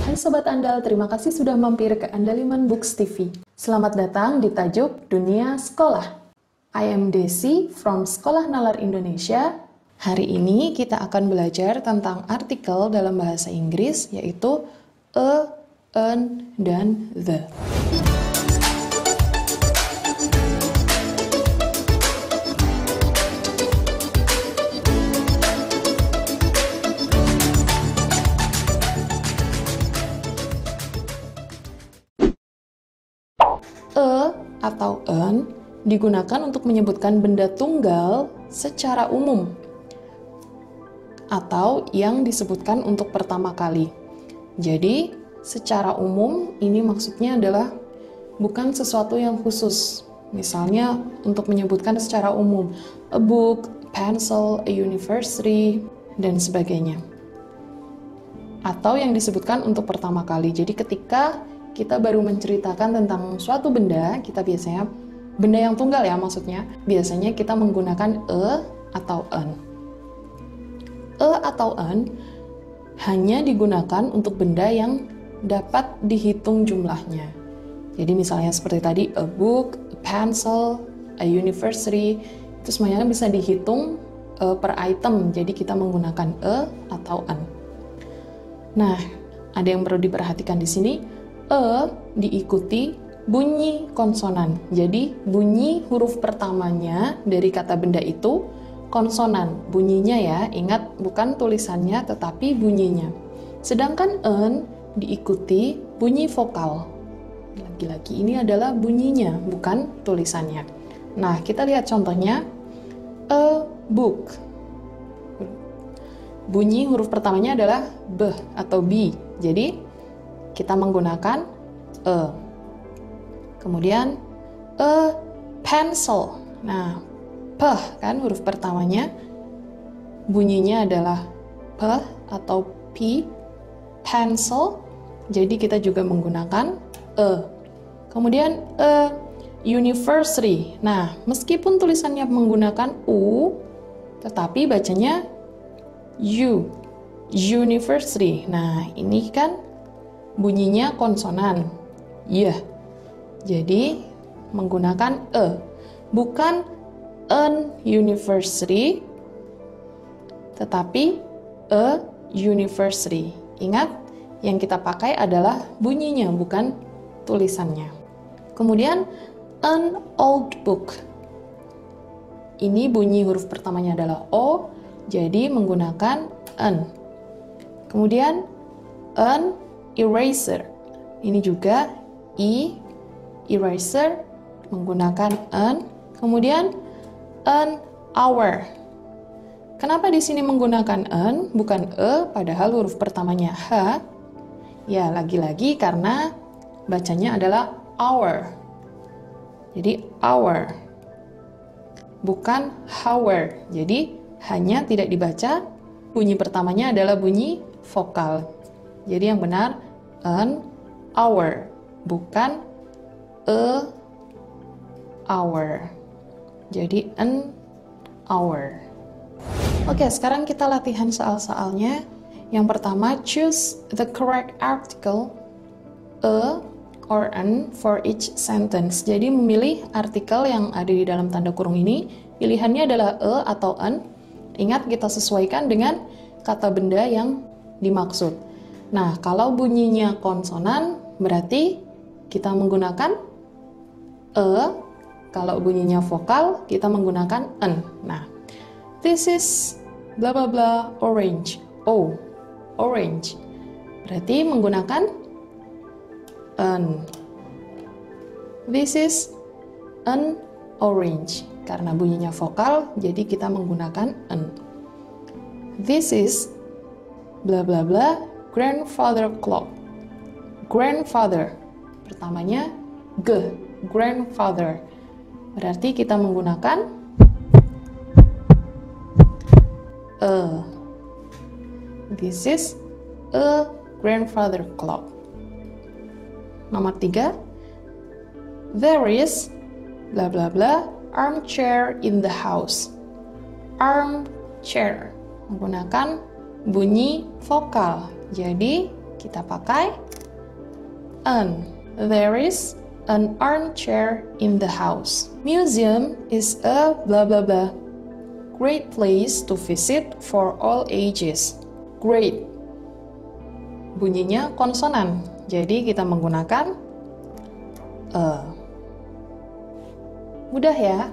Hai Sobat Andal, terima kasih sudah mampir ke Andaliman Books TV. Selamat datang di tajuk Dunia Sekolah. I am Desi from Sekolah Nalar Indonesia. Hari ini kita akan belajar tentang artikel dalam bahasa Inggris, yaitu a, an, dan the. A atau an digunakan untuk menyebutkan benda tunggal secara umum atau yang disebutkan untuk pertama kali. Jadi, secara umum ini maksudnya adalah bukan sesuatu yang khusus. Misalnya untuk menyebutkan secara umum, a book, a pencil, a university, dan sebagainya. Atau yang disebutkan untuk pertama kali. Jadi ketika kita baru menceritakan tentang suatu benda, kita biasanya, benda yang tunggal ya maksudnya, biasanya kita menggunakan a atau an. A atau an hanya digunakan untuk benda yang dapat dihitung jumlahnya. Jadi misalnya seperti tadi, a book, a pencil, a university, itu semuanya bisa dihitung per item, jadi kita menggunakan a atau an. Nah, ada yang perlu diperhatikan di sini, a diikuti bunyi konsonan. Jadi bunyi huruf pertamanya dari kata benda itu konsonan. Bunyinya ya, ingat bukan tulisannya tetapi bunyinya. Sedangkan an diikuti bunyi vokal. Lagi-lagi ini adalah bunyinya, bukan tulisannya. Nah, kita lihat contohnya. A book. Bunyi huruf pertamanya adalah b atau b. Jadi kita menggunakan a. Kemudian a pencil. Nah, p kan huruf pertamanya, bunyinya adalah p atau p, pencil. Jadi kita juga menggunakan a. Kemudian a university. Nah, meskipun tulisannya menggunakan u, tetapi bacanya u, university. Nah, ini kan bunyinya konsonan, ya. Jadi menggunakan e, bukan an university, tetapi a university. Ingat, yang kita pakai adalah bunyinya, bukan tulisannya. Kemudian an old book. Ini bunyi huruf pertamanya adalah o, jadi menggunakan an. Kemudian an eraser. Ini juga eraser menggunakan an. Kemudian an hour. Kenapa di sini menggunakan an bukan e padahal huruf pertamanya h? Ya, lagi-lagi karena bacanya adalah hour. Jadi hour. Bukan hour. Jadi hanya tidak dibaca, bunyi pertamanya adalah bunyi vokal. Jadi yang benar an hour, bukan a hour. Jadi an hour. Oke, sekarang kita latihan soal-soalnya. Yang pertama, choose the correct article a or an for each sentence. Jadi memilih artikel yang ada di dalam tanda kurung ini. Pilihannya adalah a atau an. Ingat, kita sesuaikan dengan kata benda yang dimaksud. Nah, kalau bunyinya konsonan, berarti kita menggunakan e. Kalau bunyinya vokal, kita menggunakan an. Nah, this is bla bla bla orange. O, orange. Berarti menggunakan an. This is an orange. Karena bunyinya vokal, jadi kita menggunakan an. This is bla bla bla grandfather clock. Grandfather. Pertamanya g, grandfather. Berarti kita menggunakan a. This is a grandfather clock. Nomor 3. There is bla bla bla armchair in the house. Armchair. Menggunakan bunyi vokal. Jadi kita pakai an. There is an armchair in the house. Museum is a blah blah blah. Great place to visit for all ages. Great. Bunyinya konsonan. Jadi kita menggunakan mudah ya.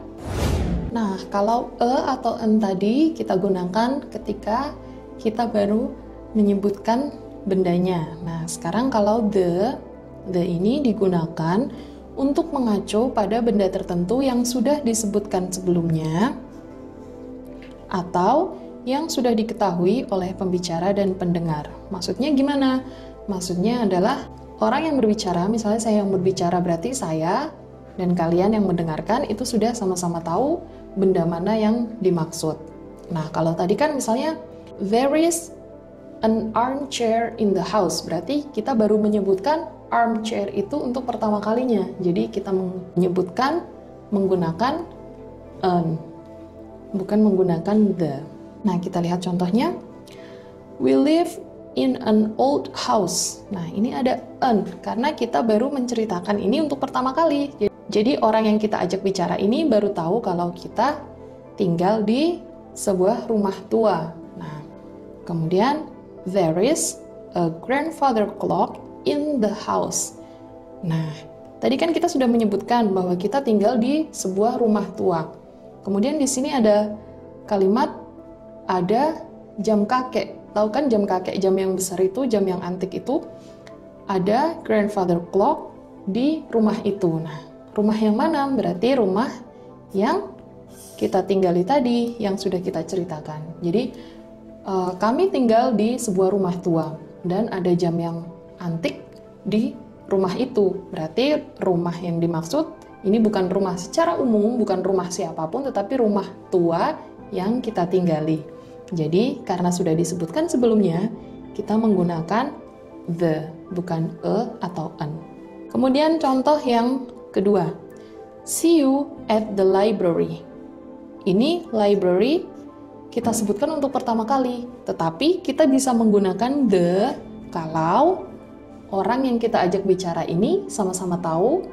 Nah, kalau atau en tadi kita gunakan ketika kita baru menyebutkan bendanya. Nah, sekarang kalau the ini digunakan untuk mengacu pada benda tertentu yang sudah disebutkan sebelumnya atau yang sudah diketahui oleh pembicara dan pendengar. Maksudnya gimana? Maksudnya adalah orang yang berbicara, misalnya saya yang berbicara berarti saya dan kalian yang mendengarkan itu sudah sama-sama tahu benda mana yang dimaksud. Nah, kalau tadi kan misalnya there is an armchair in the house, berarti kita baru menyebutkan armchair itu untuk pertama kalinya. Jadi kita menyebutkan menggunakan an, bukan menggunakan the. Nah, kita lihat contohnya. We live in an old house. Nah, ini ada an karena kita baru menceritakan ini untuk pertama kali. Jadi orang yang kita ajak bicara ini baru tahu kalau kita tinggal di sebuah rumah tua. Nah, kemudian there is a grandfather clock in the house. Nah, tadi kan kita sudah menyebutkan bahwa kita tinggal di sebuah rumah tua. Kemudian di sini ada kalimat ada jam kakek. Tahu kan jam kakek, jam yang besar itu, jam yang antik itu. Ada grandfather clock di rumah itu. Nah, rumah yang mana? Berarti rumah yang kita tinggali tadi, yang sudah kita ceritakan. Jadi, kami tinggal di sebuah rumah tua dan ada jam yang antik di rumah itu. Berarti rumah yang dimaksud ini bukan rumah secara umum, bukan rumah siapapun, tetapi rumah tua yang kita tinggali. Jadi karena sudah disebutkan sebelumnya, kita menggunakan the, bukan atau an. Kemudian contoh yang kedua, see you at the library. Ini library kita sebutkan untuk pertama kali, tetapi kita bisa menggunakan the kalau orang yang kita ajak bicara ini sama-sama tahu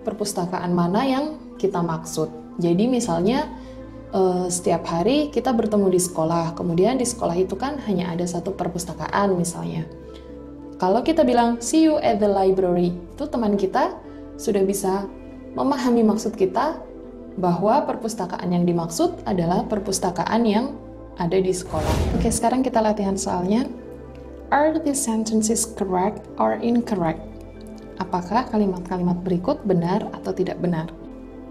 perpustakaan mana yang kita maksud. Jadi misalnya setiap hari kita bertemu di sekolah, kemudian di sekolah itu kan hanya ada satu perpustakaan misalnya. Kalau kita bilang see you at the library, itu teman kita sudah bisa memahami maksud kita bahwa perpustakaan yang dimaksud adalah perpustakaan yang ada di sekolah. Oke, sekarang kita latihan soalnya. Are these sentences correct or incorrect? Apakah kalimat-kalimat berikut benar atau tidak benar?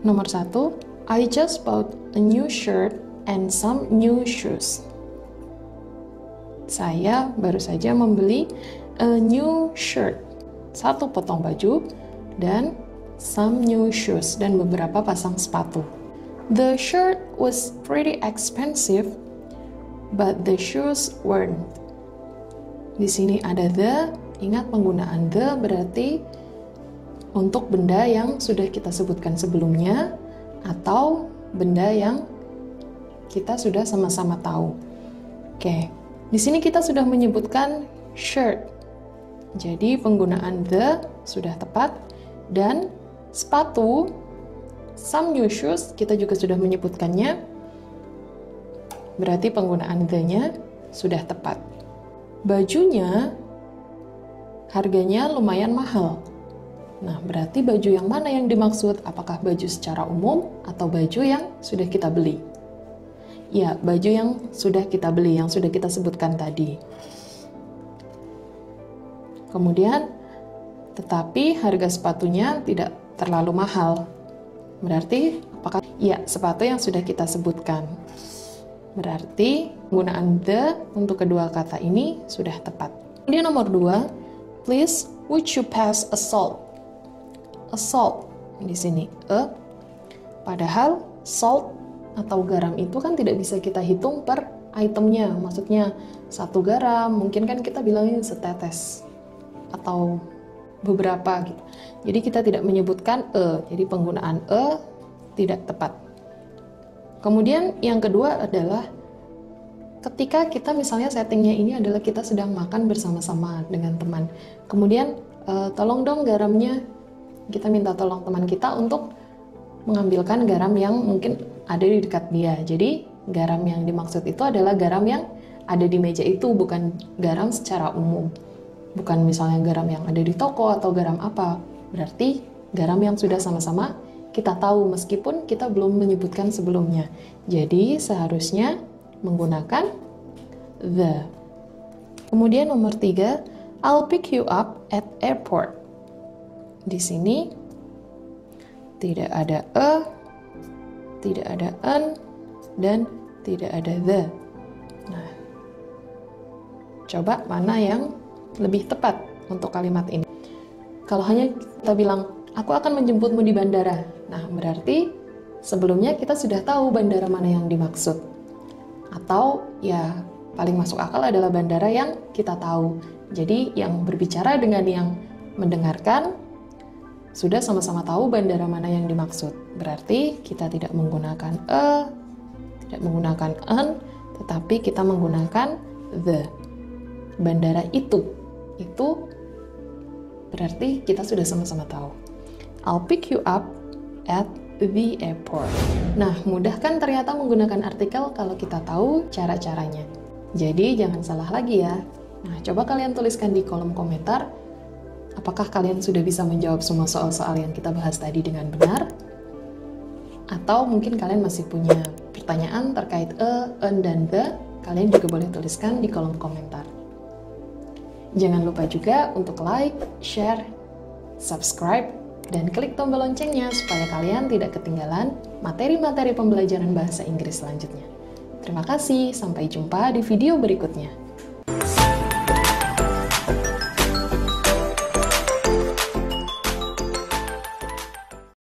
Nomor 1, I just bought a new shirt and some new shoes. Saya baru saja membeli a new shirt, satu potong baju, dan some new shoes, dan beberapa pasang sepatu. The shirt was pretty expensive, but the shoes weren't. Di sini ada the, ingat penggunaan the berarti untuk benda yang sudah kita sebutkan sebelumnya, atau benda yang kita sudah sama-sama tahu. Oke, di sini kita sudah menyebutkan shirt. Jadi penggunaan the sudah tepat, dan sepatu, some new shoes, kita juga sudah menyebutkannya. Berarti penggunaan the-nya sudah tepat. Bajunya harganya lumayan mahal. Nah, berarti baju yang mana yang dimaksud? Apakah baju secara umum atau baju yang sudah kita beli? Ya, baju yang sudah kita beli, yang sudah kita sebutkan tadi. Kemudian, tetapi harga sepatunya tidak terlalu mahal. Berarti, apakah? Ya, sepatu yang sudah kita sebutkan. Berarti, penggunaan the untuk kedua kata ini sudah tepat. Kemudian nomor 2, please, would you pass a salt? A salt di sini padahal salt atau garam itu kan tidak bisa kita hitung per itemnya, maksudnya 1 garam mungkin kan kita bilangin setetes atau beberapa gitu. Jadi kita tidak menyebutkan jadi penggunaan tidak tepat. Kemudian yang kedua adalah ketika kita misalnya settingnya ini adalah kita sedang makan bersama-sama dengan teman. Kemudian, tolong dong garamnya, kita minta tolong teman kita untuk mengambilkan garam yang mungkin ada di dekat dia. Jadi, garam yang dimaksud itu adalah garam yang ada di meja itu, bukan garam secara umum. Bukan misalnya garam yang ada di toko atau garam apa. Berarti garam yang sudah sama-sama kita tahu meskipun kita belum menyebutkan sebelumnya. Jadi, seharusnya menggunakan the. Kemudian nomor 3, I'll pick you up at airport. Di sini tidak ada a, tidak ada an, dan tidak ada the. Nah, coba mana yang lebih tepat untuk kalimat ini. Kalau hanya kita bilang, aku akan menjemputmu di bandara. Nah, berarti sebelumnya kita sudah tahu bandara mana yang dimaksud. Atau ya paling masuk akal adalah bandara yang kita tahu. Jadi yang berbicara dengan yang mendengarkan sudah sama-sama tahu bandara mana yang dimaksud. Berarti kita tidak menggunakan a, tidak menggunakan an, tetapi kita menggunakan the. Bandara itu berarti kita sudah sama-sama tahu. I'll pick you up at the airport. Nah, mudah kan ternyata menggunakan artikel kalau kita tahu cara-caranya. Jadi, jangan salah lagi ya. Nah, coba kalian tuliskan di kolom komentar, apakah kalian sudah bisa menjawab semua soal-soal yang kita bahas tadi dengan benar? Atau mungkin kalian masih punya pertanyaan terkait an, dan the, kalian juga boleh tuliskan di kolom komentar. Jangan lupa juga untuk like, share, subscribe, dan klik tombol loncengnya supaya kalian tidak ketinggalan materi-materi pembelajaran bahasa Inggris selanjutnya. Terima kasih, sampai jumpa di video berikutnya.